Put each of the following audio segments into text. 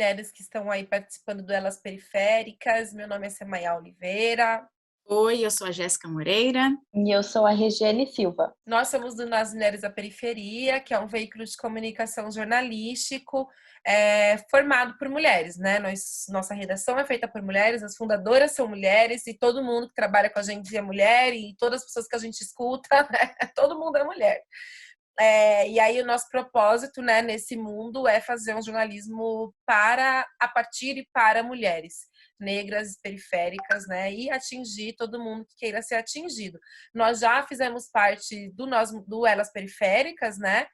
mulheres que estão aí participando do Elas Periféricas. Meu nome é Semaia Oliveira. Oi, eu sou a Jéssica Moreira. E eu sou a Regiane Silva. Nós somos do Nas Mulheres da Periferia, que é um veículo de comunicação jornalístico formado por mulheres, né? Nossa redação é feita por mulheres, as fundadoras são mulheres e todo mundo que trabalha com a gente é mulher e todas as pessoas que a gente escuta, né? Todo mundo é mulher. E aí o nosso propósito, né, nesse mundo é fazer um jornalismo a partir e para mulheres negras, periféricas, né, e atingir todo mundo que queira ser atingido. Nós já fizemos parte do Elas Periféricas, né,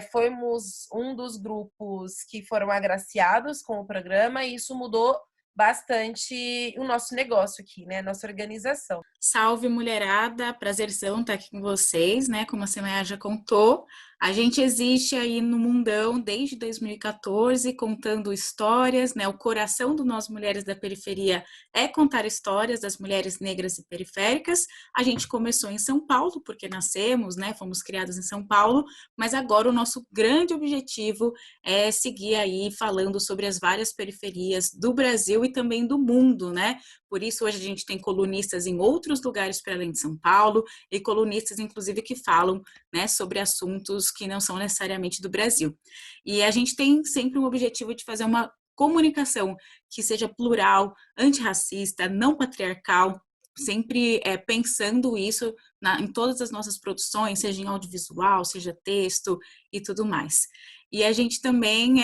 fomos um dos grupos que foram agraciados com o programa e isso mudou bastante o nosso negócio aqui, né, nossa organização. Salve, mulherada, prazerzão estar aqui com vocês, né? Como a Semaia já contou, a gente existe aí no mundão desde 2014, contando histórias, né? O coração do Nós Mulheres da Periferia é contar histórias das mulheres negras e periféricas. A gente começou em São Paulo, porque nascemos, né? Fomos criadas em São Paulo, mas agora o nosso grande objetivo é seguir aí falando sobre as várias periferias do Brasil e também do mundo, né? Por isso, hoje a gente tem colunistas em outros lugares para além de São Paulo e colunistas, inclusive, que falam, né, sobre assuntos que não são necessariamente do Brasil. E a gente tem sempre um objetivo de fazer uma comunicação que seja plural, antirracista, não patriarcal, sempre pensando isso em todas as nossas produções, seja em audiovisual, seja texto e tudo mais. E a gente também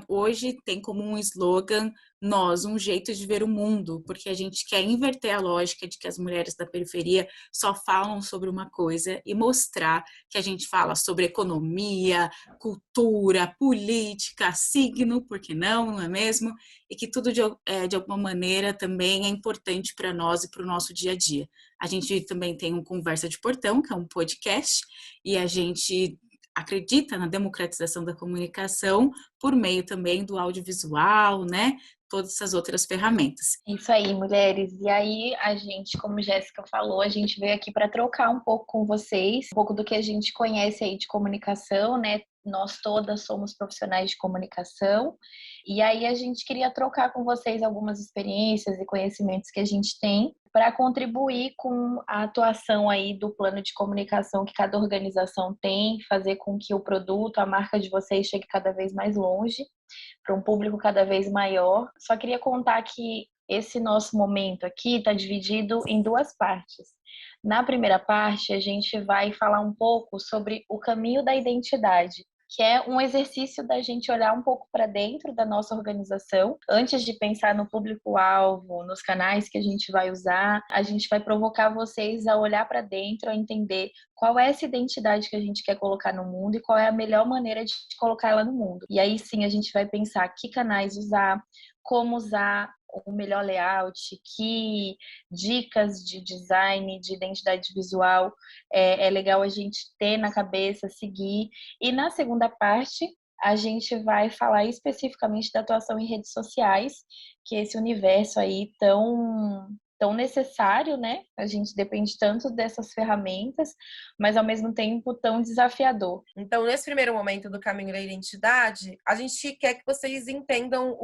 hoje tem como um slogan nós, um jeito de ver o mundo, porque a gente quer inverter a lógica de que as mulheres da periferia só falam sobre uma coisa e mostrar que a gente fala sobre economia, cultura, política, signo, porque não é mesmo? E que tudo de alguma maneira também é importante para nós e para o nosso dia a dia. A gente também tem um Conversa de Portão, que é um podcast, e a gente acredita na democratização da comunicação por meio também do audiovisual, né? Todas essas outras ferramentas. Isso aí, mulheres. E aí, a gente, como Jéssica falou, a gente veio aqui para trocar um pouco com vocês, um pouco do que a gente conhece aí de comunicação, né? Nós todas somos profissionais de comunicação. E aí, a gente queria trocar com vocês algumas experiências e conhecimentos que a gente tem para contribuir com a atuação aí do plano de comunicação que cada organização tem, fazer com que o produto, a marca de vocês chegue cada vez mais longe, para um público cada vez maior. Só queria contar que esse nosso momento aqui está dividido em duas partes. Na primeira parte, a gente vai falar um pouco sobre o caminho da identidade, que é um exercício da gente olhar um pouco para dentro da nossa organização. Antes de pensar no público-alvo, nos canais que a gente vai usar, a gente vai provocar vocês a olhar para dentro, a entender qual é essa identidade que a gente quer colocar no mundo e qual é a melhor maneira de colocar ela no mundo. E aí sim a gente vai pensar que canais usar, como usar o melhor layout, que dicas de design, de identidade visual é legal a gente ter na cabeça, seguir. E na segunda parte, a gente vai falar especificamente da atuação em redes sociais, que é esse universo aí tão necessário, né? A gente depende tanto dessas ferramentas, mas ao mesmo tempo tão desafiador. Então, nesse primeiro momento do caminho da identidade, a gente quer que vocês entendam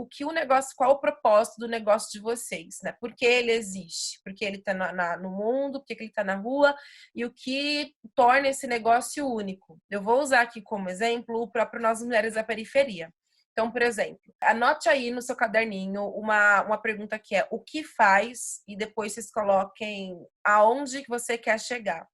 qual o propósito do negócio de vocês, né? Por que ele existe, por que ele está no mundo, por que ele está na rua e o que torna esse negócio único. Eu vou usar aqui como exemplo o próprio Nós Mulheres da Periferia. Então, por exemplo, anote aí no seu caderninho uma pergunta que é o que faz e depois vocês coloquem aonde que você quer chegar.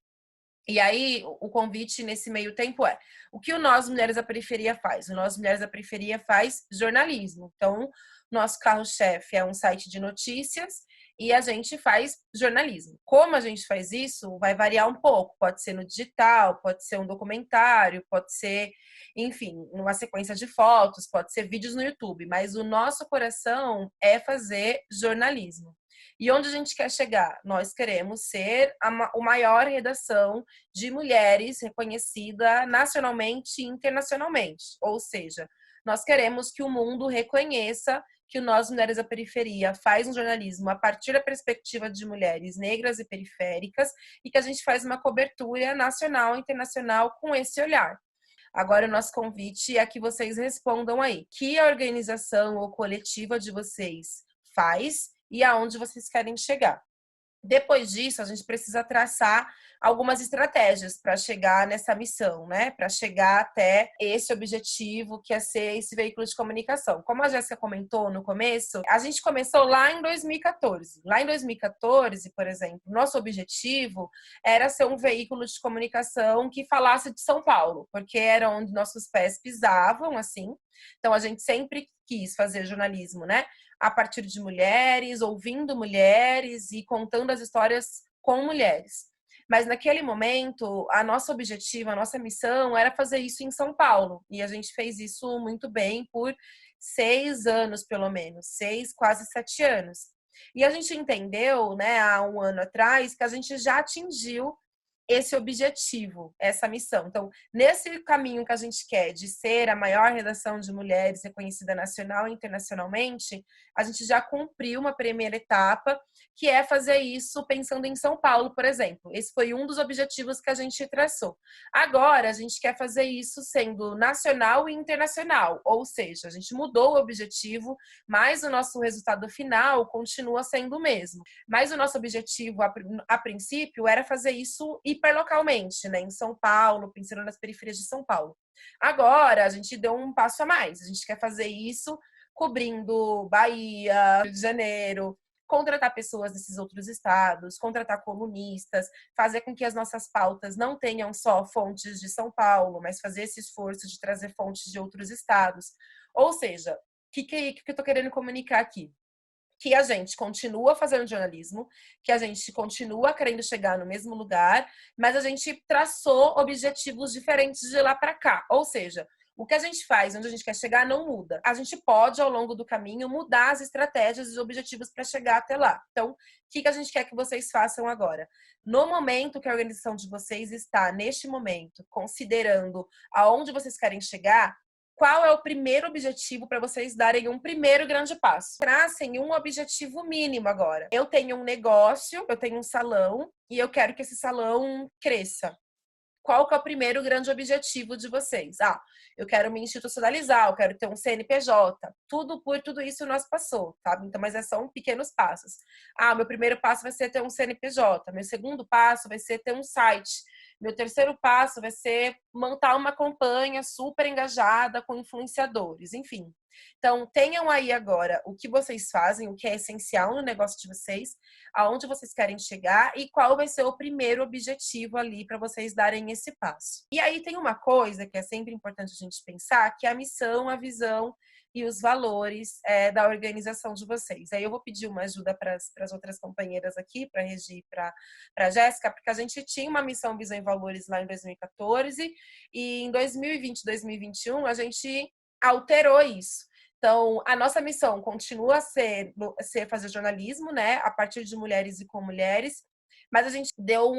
E aí, o convite nesse meio tempo é o que o Nós Mulheres da Periferia faz? O Nós Mulheres da Periferia faz jornalismo. Então, nosso carro-chefe é um site de notícias e a gente faz jornalismo. Como a gente faz isso, vai variar um pouco. Pode ser no digital, pode ser um documentário, pode ser, enfim, uma sequência de fotos, pode ser vídeos no YouTube. Mas o nosso coração é fazer jornalismo. E onde a gente quer chegar? Nós queremos ser a maior redação de mulheres reconhecida nacionalmente e internacionalmente. Ou seja, nós queremos que o mundo reconheça que Nós Mulheres da Periferia faz um jornalismo a partir da perspectiva de mulheres negras e periféricas e que a gente faz uma cobertura nacional e internacional com esse olhar. Agora o nosso convite é que vocês respondam aí. Que a organização ou coletiva de vocês faz e aonde vocês querem chegar. Depois disso, a gente precisa traçar algumas estratégias para chegar nessa missão, né? Para chegar até esse objetivo que é ser esse veículo de comunicação. Como a Jéssica comentou no começo, a gente começou lá em 2014. Lá em 2014, por exemplo, nosso objetivo era ser um veículo de comunicação que falasse de São Paulo, porque era onde nossos pés pisavam, assim. Então, a gente sempre quis fazer jornalismo, né? A partir de mulheres, ouvindo mulheres e contando as histórias com mulheres. Mas naquele momento, a nosso objetivo, a nossa missão era fazer isso em São Paulo. E a gente fez isso muito bem por 6 anos, pelo menos. 6, quase 7 anos. E a gente entendeu, né, há um ano atrás, que a gente já atingiu esse objetivo, essa missão. Então, nesse caminho que a gente quer de ser a maior redação de mulheres reconhecida nacional e internacionalmente, a gente já cumpriu uma primeira etapa, que é fazer isso pensando em São Paulo, por exemplo. Esse foi um dos objetivos que a gente traçou. Agora, a gente quer fazer isso sendo nacional e internacional, ou seja, a gente mudou o objetivo, mas o nosso resultado final continua sendo o mesmo. Mas o nosso objetivo, a princípio, era fazer isso hiperlocalmente, né? Em São Paulo, pensando nas periferias de São Paulo. Agora, a gente deu um passo a mais. A gente quer fazer isso cobrindo Bahia, Rio de Janeiro, contratar pessoas desses outros estados, contratar colunistas, fazer com que as nossas pautas não tenham só fontes de São Paulo, mas fazer esse esforço de trazer fontes de outros estados. Ou seja, o que eu estou querendo comunicar aqui? Que a gente continua fazendo jornalismo, que a gente continua querendo chegar no mesmo lugar, mas a gente traçou objetivos diferentes de lá para cá. Ou seja, o que a gente faz, onde a gente quer chegar, não muda. A gente pode, ao longo do caminho, mudar as estratégias e os objetivos para chegar até lá. Então, o que a gente quer que vocês façam agora? No momento que a organização de vocês está, neste momento, considerando aonde vocês querem chegar, qual é o primeiro objetivo para vocês darem um primeiro grande passo? Tracem um objetivo mínimo agora. Eu tenho um negócio, eu tenho um salão e eu quero que esse salão cresça. Qual que é o primeiro grande objetivo de vocês? Eu quero me institucionalizar, eu quero ter um CNPJ. Tudo isso nós passou, tá? Então, mas são pequenos passos. Meu primeiro passo vai ser ter um CNPJ. Meu segundo passo vai ser ter um site. Meu terceiro passo vai ser montar uma campanha super engajada com influenciadores, enfim. Então, tenham aí agora o que vocês fazem, o que é essencial no negócio de vocês, aonde vocês querem chegar e qual vai ser o primeiro objetivo ali para vocês darem esse passo. E aí tem uma coisa que é sempre importante a gente pensar, que é a missão, a visão e os valores da organização de vocês. Aí eu vou pedir uma ajuda para as outras companheiras aqui, para a Regi, para a Jéssica, porque a gente tinha uma missão, visão e valores lá em 2014 e em 2020, 2021 a gente alterou isso. Então, a nossa missão continua a ser fazer jornalismo, né, a partir de mulheres e com mulheres, mas a gente deu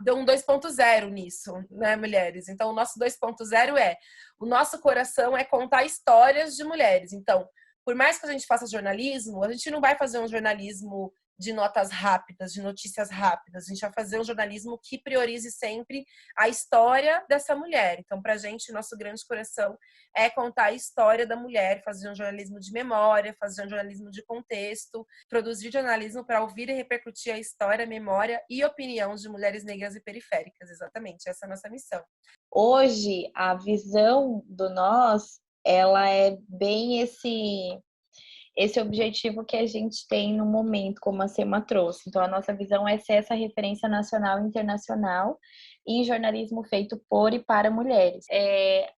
deu um 2.0 nisso, né, mulheres? Então, o nosso 2.0 o nosso coração é contar histórias de mulheres. Então, por mais que a gente faça jornalismo, a gente não vai fazer um jornalismo de notas rápidas, de notícias rápidas. A gente vai fazer um jornalismo que priorize sempre a história dessa mulher. Então, pra gente, nosso grande coração é contar a história da mulher, fazer um jornalismo de memória, fazer um jornalismo de contexto, produzir jornalismo para ouvir e repercutir a história, memória e opinião de mulheres negras e periféricas. Exatamente, essa é a nossa missão. Hoje, a visão do nós, ela é bem esse objetivo que a gente tem no momento, como a Sema trouxe. Então, a nossa visão é ser essa referência nacional e internacional em jornalismo feito por e para mulheres.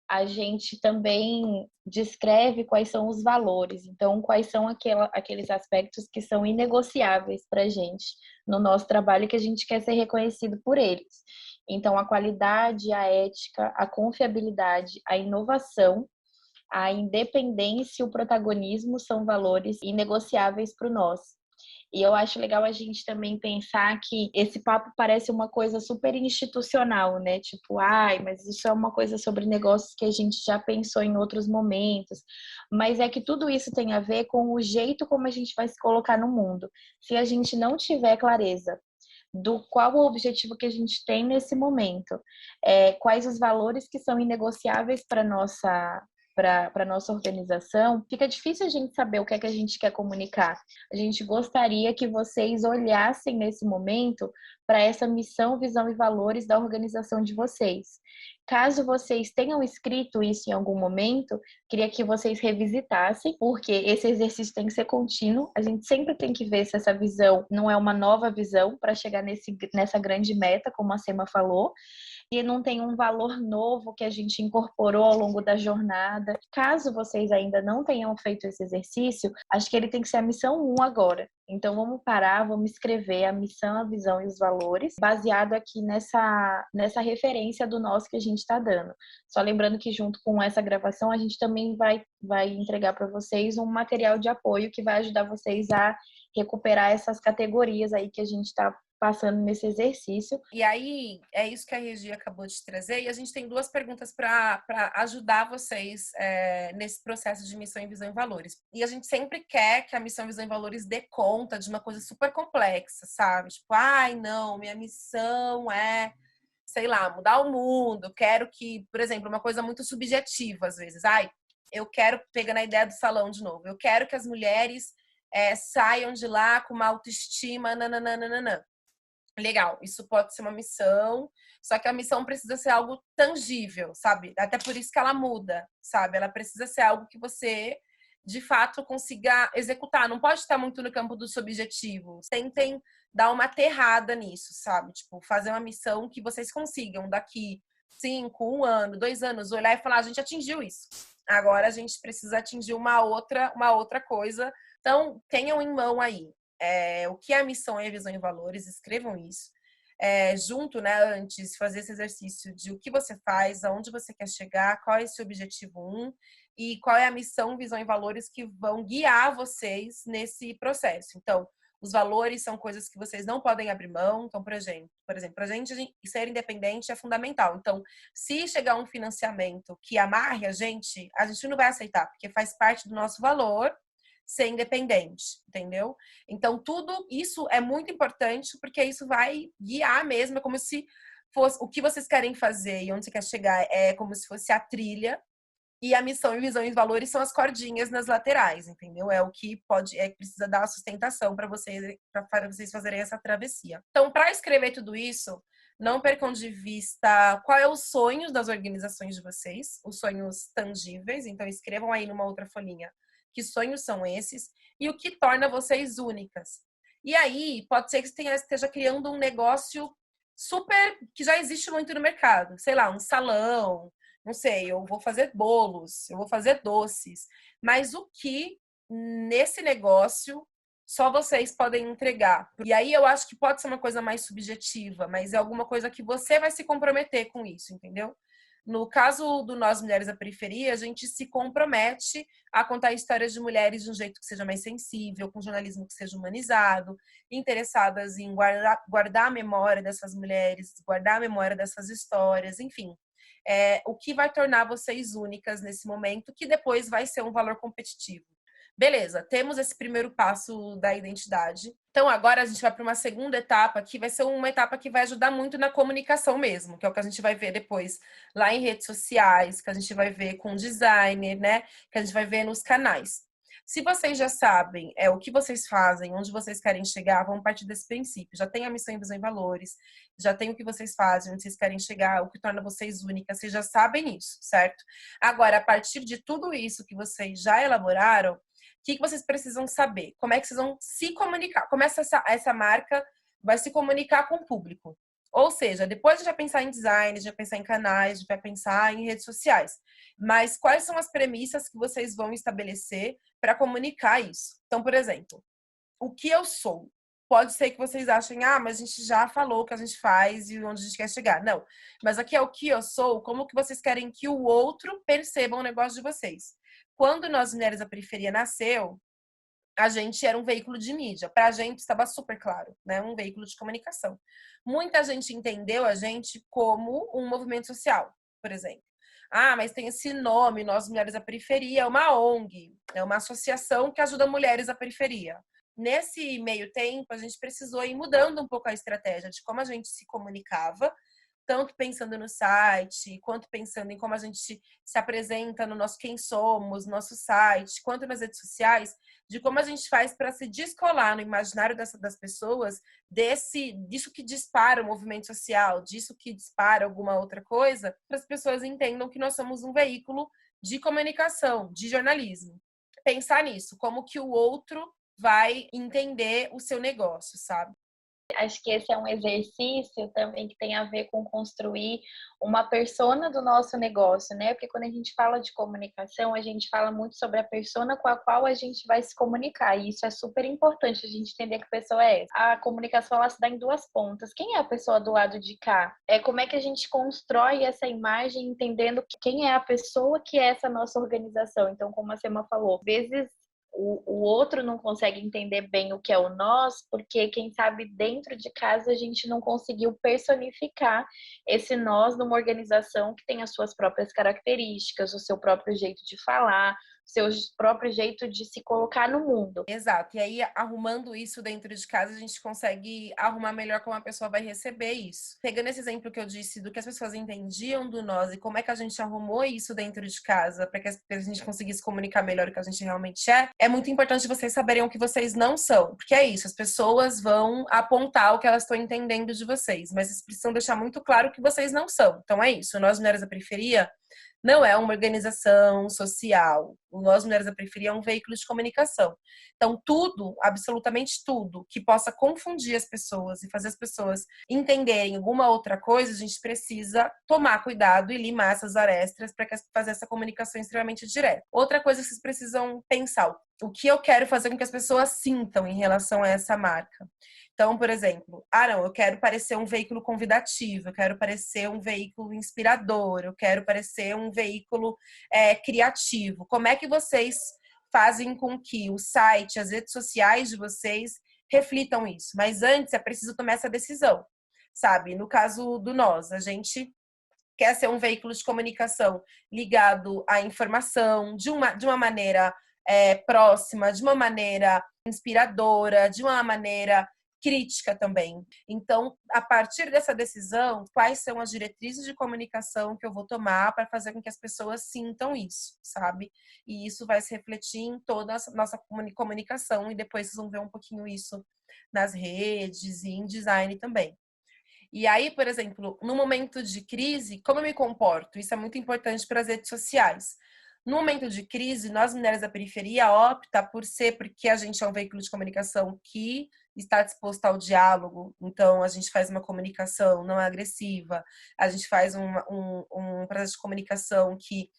A gente também descreve quais são os valores, então, quais são aqueles aspectos que são inegociáveis para a gente no nosso trabalho, que a gente quer ser reconhecido por eles. Então, a qualidade, a ética, a confiabilidade, a inovação, a independência e o protagonismo são valores inegociáveis para nós. E eu acho legal a gente também pensar que esse papo parece uma coisa super institucional, né? Tipo, mas isso é uma coisa sobre negócios que a gente já pensou em outros momentos. Mas é que tudo isso tem a ver com o jeito como a gente vai se colocar no mundo. Se a gente não tiver clareza do qual o objetivo que a gente tem nesse momento, quais os valores que são inegociáveis para nossa organização, fica difícil a gente saber o que é que a gente quer comunicar. A gente gostaria que vocês olhassem nesse momento para essa missão, visão e valores da organização de vocês. Caso vocês tenham escrito isso em algum momento, queria que vocês revisitassem, porque esse exercício tem que ser contínuo. A gente sempre tem que ver se essa visão não é uma nova visão para chegar nessa grande meta, como a Sema falou, e não tem um valor novo que a gente incorporou ao longo da jornada. Caso vocês ainda não tenham feito esse exercício, acho que ele tem que ser a missão 1 agora. Então vamos parar, vamos escrever a missão, a visão e os valores, baseado aqui nessa referência do nosso que a gente está dando. Só lembrando que junto com essa gravação a gente também vai entregar para vocês um material de apoio que vai ajudar vocês a recuperar essas categorias aí que a gente está passando nesse exercício. E aí, é isso que a Regi acabou de trazer, e a gente tem 2 perguntas para ajudar vocês nesse processo de missão, visão e valores. E a gente sempre quer que a missão, visão e valores dê conta de uma coisa super complexa, sabe? Tipo, ai, não, minha missão é, sei lá, mudar o mundo, quero que, por exemplo, uma coisa muito subjetiva às vezes, ai, eu quero, pegando a ideia do salão de novo, eu quero que as mulheres saiam de lá com uma autoestima, nananana. Legal, isso pode ser uma missão, só que a missão precisa ser algo tangível, sabe? Até por isso que ela muda, sabe? Ela precisa ser algo que você, de fato, consiga executar. Não pode estar muito no campo do subjetivo. Tentem dar uma aterrada nisso, sabe? Tipo, fazer uma missão que vocês consigam daqui 5, 1 ano, 2 anos, olhar e falar, a gente atingiu isso. Agora a gente precisa atingir uma outra coisa. Então, tenham em mão aí. O que é a missão, a visão e valores, escrevam isso. Junto, né, antes, fazer esse exercício de o que você faz, aonde você quer chegar, qual é esse objetivo 1 e qual é a missão, visão e valores que vão guiar vocês nesse processo. Então, os valores são coisas que vocês não podem abrir mão. Então, por exemplo, pra gente ser independente é fundamental. Então, se chegar um financiamento que amarre a gente não vai aceitar, porque faz parte do nosso valor ser independente, entendeu? Então, tudo isso é muito importante, porque isso vai guiar mesmo, é como se fosse o que vocês querem fazer e onde você quer chegar, é como se fosse a trilha, e a missão e visão e valores são as cordinhas nas laterais, entendeu? É o que precisa dar a sustentação para vocês fazerem essa travessia. Então, para escrever tudo isso, não percam de vista qual é os sonhos das organizações de vocês, os sonhos tangíveis. Então, escrevam aí numa outra folhinha que sonhos são esses e o que torna vocês únicas. E aí, pode ser que você esteja criando um negócio super, que já existe muito no mercado. Sei lá, um salão, não sei, eu vou fazer bolos, eu vou fazer doces. Mas o que nesse negócio só vocês podem entregar? E aí eu acho que pode ser uma coisa mais subjetiva, mas é alguma coisa que você vai se comprometer com isso, entendeu? No caso do Nós Mulheres da Periferia, a gente se compromete a contar histórias de mulheres de um jeito que seja mais sensível, com jornalismo que seja humanizado, interessadas em guardar a memória dessas mulheres, guardar a memória dessas histórias, enfim. O que vai tornar vocês únicas nesse momento, que depois vai ser um valor competitivo. Beleza, temos esse primeiro passo da identidade. Então, agora a gente vai para uma segunda etapa, que vai ser uma etapa que vai ajudar muito na comunicação mesmo, que é o que a gente vai ver depois lá em redes sociais, que a gente vai ver com designer, né? Que a gente vai ver nos canais. Se vocês já sabem o que vocês fazem, onde vocês querem chegar, vamos partir desse princípio. Já tem a missão, visão e valores, já tem o que vocês fazem, onde vocês querem chegar, o que torna vocês únicas, vocês já sabem isso, certo? Agora, a partir de tudo isso que vocês já elaboraram, o que vocês precisam saber? Como é que vocês vão se comunicar? Como essa marca vai se comunicar com o público? Ou seja, depois a gente vai pensar em design, a gente vai pensar em canais, a gente vai pensar em redes sociais. Mas quais são as premissas que vocês vão estabelecer para comunicar isso? Então, por exemplo, o que eu sou? Pode ser que vocês achem, mas a gente já falou o que a gente faz e onde a gente quer chegar. Não, mas aqui é o que eu sou, como que vocês querem que o outro perceba o negócio de vocês. Quando Nós Mulheres da Periferia nasceu, a gente era um veículo de mídia. Para a gente estava super claro, né? Um veículo de comunicação. Muita gente entendeu a gente como um movimento social, por exemplo. Mas tem esse nome, Nós Mulheres da Periferia, é uma ONG, é uma associação que ajuda mulheres da periferia. Nesse meio tempo, a gente precisou ir mudando um pouco a estratégia de como a gente se comunicava, tanto pensando no site, quanto pensando em como a gente se apresenta no nosso quem somos, nosso site, quanto nas redes sociais, de como a gente faz para se descolar no imaginário das pessoas disso que dispara o movimento social, disso que dispara alguma outra coisa, para as pessoas entendam que nós somos um veículo de comunicação, de jornalismo. Pensar nisso, como que o outro vai entender o seu negócio, sabe? Acho que esse é um exercício também que tem a ver com construir uma persona do nosso negócio, né? Porque quando a gente fala de comunicação, a gente fala muito sobre a persona com a qual a gente vai se comunicar. E isso é super importante, a gente entender que pessoa é essa. A comunicação, ela se dá em duas pontas. Quem é a pessoa do lado de cá? Como é que a gente constrói essa imagem entendendo quem é a pessoa que é essa nossa organização. Então, como a Sema falou, às vezes o outro não consegue entender bem o que é o nós, porque, quem sabe, dentro de casa a gente não conseguiu personificar esse nós numa organização que tem as suas próprias características, o seu próprio jeito de falar, o seu próprio jeito de se colocar no mundo. Exato. E aí, arrumando isso dentro de casa, a gente consegue arrumar melhor como a pessoa vai receber isso. Pegando esse exemplo que eu disse do que as pessoas entendiam do nós e como é que a gente arrumou isso dentro de casa para que a gente conseguisse comunicar melhor o que a gente realmente é muito importante vocês saberem o que vocês não são. Porque é isso, as pessoas vão apontar o que elas estão entendendo de vocês, mas vocês precisam deixar muito claro o que vocês não são. Então é isso, nós, Mulheres da Periferia, não é uma organização social. O Nós Mulheres da Periferia é um veículo de comunicação. Então, tudo, absolutamente tudo, que possa confundir as pessoas e fazer as pessoas entenderem alguma outra coisa, a gente precisa tomar cuidado e limar essas arestas para fazer essa comunicação extremamente direta. Outra coisa que vocês precisam pensar, o que eu quero fazer com que as pessoas sintam em relação a essa marca. Então, por exemplo, não, eu quero parecer um veículo convidativo, eu quero parecer um veículo inspirador, eu quero parecer um veículo criativo. Como é que vocês fazem com que o site, as redes sociais de vocês reflitam isso? Mas antes é preciso tomar essa decisão, sabe? No caso do nós, a gente quer ser um veículo de comunicação ligado à informação, de uma maneira próxima, de uma maneira inspiradora, de uma maneira crítica também. Então, a partir dessa decisão, quais são as diretrizes de comunicação que eu vou tomar para fazer com que as pessoas sintam isso, sabe? E isso vai se refletir em toda a nossa comunicação, e depois vocês vão ver um pouquinho isso nas redes e em design também. E aí, por exemplo, no momento de crise, como eu me comporto? Isso é muito importante para as redes sociais. No momento de crise, nós, Mulheres da Periferia, opta por ser, porque a gente é um veículo de comunicação que está disposto ao diálogo, então a gente faz uma comunicação não agressiva, a gente faz um processo de comunicação que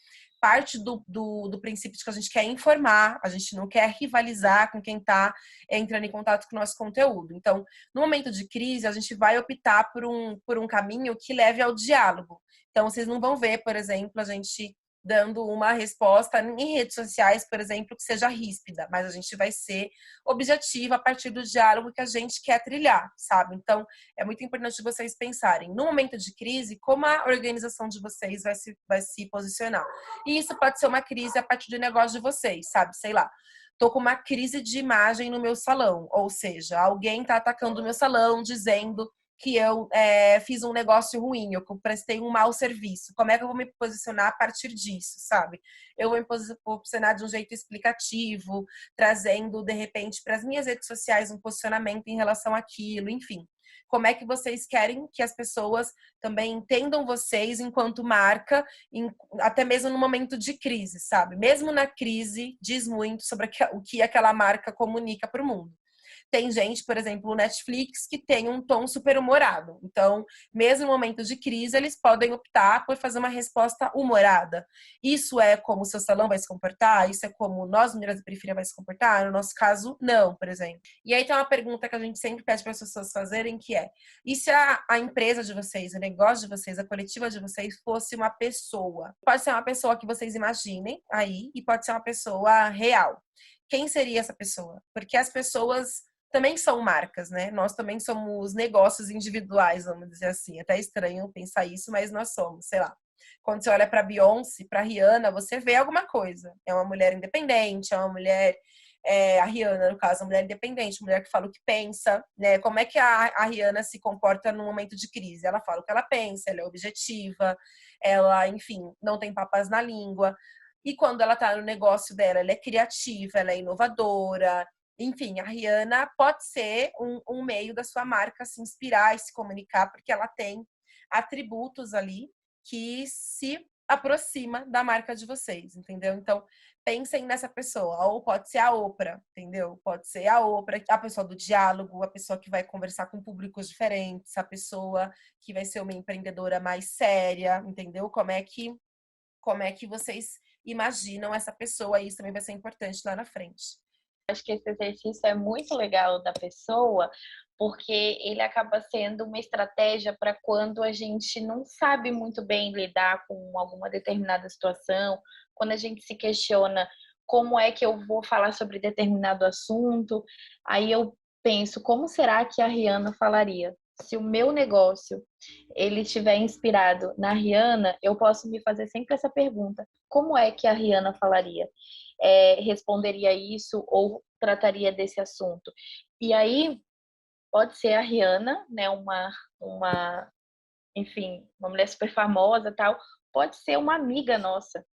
parte do princípio de que a gente quer informar, a gente não quer rivalizar com quem está entrando em contato com o nosso conteúdo. Então, no momento de crise, a gente vai optar por um caminho que leve ao diálogo. Então, vocês não vão ver, por exemplo, a gente dando uma resposta em redes sociais, por exemplo, que seja ríspida, mas a gente vai ser objetiva a partir do diálogo que a gente quer trilhar, sabe? Então, é muito importante vocês pensarem, no momento de crise, como a organização de vocês vai se posicionar. E isso pode ser uma crise a partir do negócio de vocês, sabe? Sei lá, tô com uma crise de imagem no meu salão, ou seja, alguém tá atacando o meu salão, dizendo que eu fiz um negócio ruim, eu prestei um mau serviço. Como é que eu vou me posicionar a partir disso, sabe? Eu vou me posicionar de um jeito explicativo, trazendo, de repente, para as minhas redes sociais um posicionamento em relação àquilo, enfim. Como é que vocês querem que as pessoas também entendam vocês enquanto marca, até mesmo no momento de crise, sabe? Mesmo na crise, diz muito sobre o que aquela marca comunica para o mundo. Tem gente, por exemplo, o Netflix, que tem um tom super humorado. Então, mesmo em momentos de crise, eles podem optar por fazer uma resposta humorada. Isso é como o seu salão vai se comportar? Isso é como nós, Mulheres da Periferia, vai se comportar? No nosso caso, não, por exemplo. E aí tem uma pergunta que a gente sempre pede para as pessoas fazerem, que é: e se a empresa de vocês, o negócio de vocês, a coletiva de vocês fosse uma pessoa? Pode ser uma pessoa que vocês imaginem aí, e pode ser uma pessoa real. Quem seria essa pessoa? Porque as pessoas também são marcas, né? Nós também somos negócios individuais, vamos dizer assim. Até estranho pensar isso, mas nós somos, sei lá. Quando você olha para Beyoncé, para Rihanna, você vê alguma coisa. É uma mulher independente, é uma mulher a Rihanna, no caso, a mulher independente, mulher que fala o que pensa, né? Como é que a Rihanna se comporta num momento de crise? Ela fala o que ela pensa, ela é objetiva, ela, enfim, não tem papas na língua. E quando ela tá no negócio dela, ela é criativa, ela é inovadora. Enfim, a Rihanna pode ser um meio da sua marca se inspirar e se comunicar, porque ela tem atributos ali que se aproxima da marca de vocês, entendeu? Então, pensem nessa pessoa. Ou pode ser a Oprah, entendeu? Pode ser a Oprah, a pessoa do diálogo, a pessoa que vai conversar com públicos diferentes, a pessoa que vai ser uma empreendedora mais séria, entendeu? Como é que vocês imaginam essa pessoa? Isso também vai ser importante lá na frente. Acho que esse exercício é muito legal da pessoa, porque ele acaba sendo uma estratégia para quando a gente não sabe muito bem lidar com alguma determinada situação, quando a gente se questiona como é que eu vou falar sobre determinado assunto, aí eu penso, como será que a Rihanna falaria? Se o meu negócio ele estiver inspirado na Rihanna, eu posso me fazer sempre essa pergunta: como é que a Rihanna falaria? Responderia isso ou trataria desse assunto? E aí pode ser a Rihanna, né, enfim, uma mulher super famosa, tal, pode ser uma amiga nossa.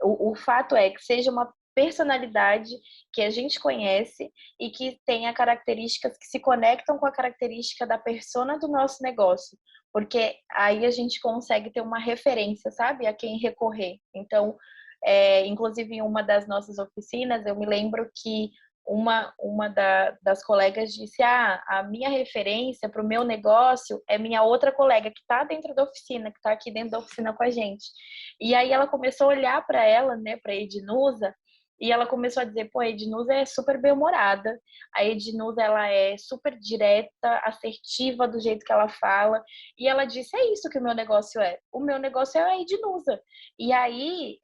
O fato é que seja uma personalidade que a gente conhece e que tenha características que se conectam com a característica da persona do nosso negócio, porque aí a gente consegue ter uma referência, sabe, a quem recorrer. Então, inclusive em uma das nossas oficinas, eu me lembro que das colegas disse: a minha referência para o meu negócio é minha outra colega que está dentro da oficina, que está aqui dentro da oficina com a gente. E aí ela começou a olhar para ela, né, para a Ednusa, e ela começou a dizer: pô, a Ednusa é super bem-humorada, a Ednusa ela é super direta, assertiva do jeito que ela fala. E ela disse: é isso que o meu negócio é. O meu negócio é a Ednusa. E aí,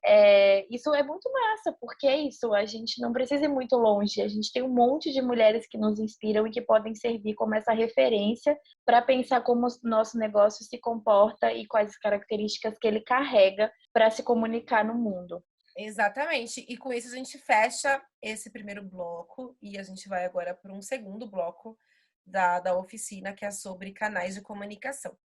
isso é muito massa, porque é isso, a gente não precisa ir muito longe, a gente tem um monte de mulheres que nos inspiram e que podem servir como essa referência para pensar como o nosso negócio se comporta e quais as características que ele carrega para se comunicar no mundo. Exatamente. E com isso a gente fecha esse primeiro bloco e a gente vai agora para um segundo bloco da oficina, que é sobre canais de comunicação.